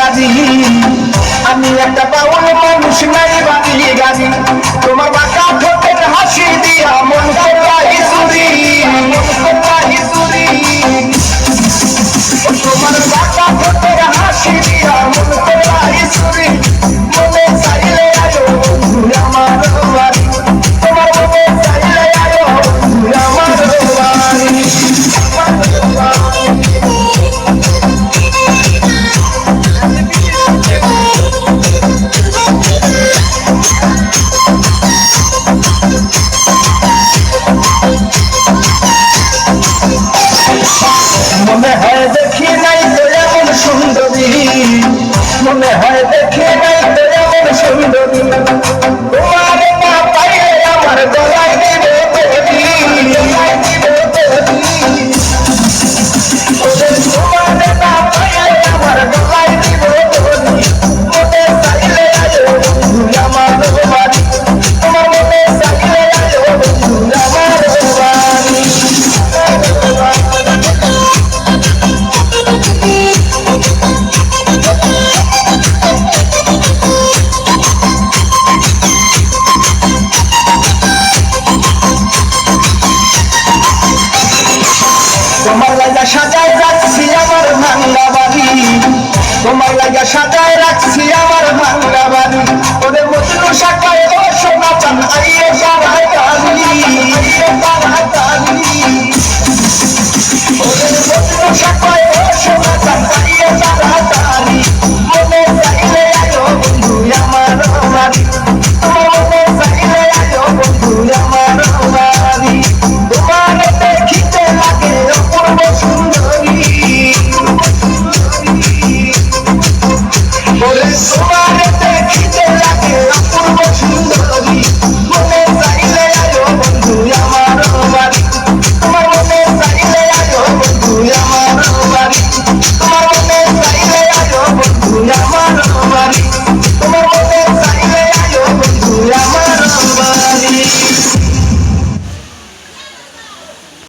রাজি আমি একটা বাউল মানুষ নাই বাঙালি গাজি তোমার বাঁকা ঠোঁটের হাসি দিয়া মন করবাহি চুরি তোমার বাঁকা ঠোঁটের হাসি দিয়া মন করবাহি চুরি মনে চাইলে আয়ো আমার বাড়ি তোমার মনে চাইলে আয়ো আমার বাড়ি মনে হয় দেখি নাই তো এমন সুন্দরী মনে হয় দেখি নাই তো এমন সুন্দরী তোমার না পাইলে আমার গলায় দিব তোমার না পাইলে আমার গলায় দিব মনে চাইলে আয়ো আমার বাড়ি তোমার মনে চাইলে আয়ো আমার বাড়ি তোমার লাগা সাজায় রাখছি আমার ভাঙ্গা বাড়ি তোমার লাগা সাজায় রাখছি আমার ভাঙ্গা বাড়ি ওদের মজনু শাখায় ও সোনা চান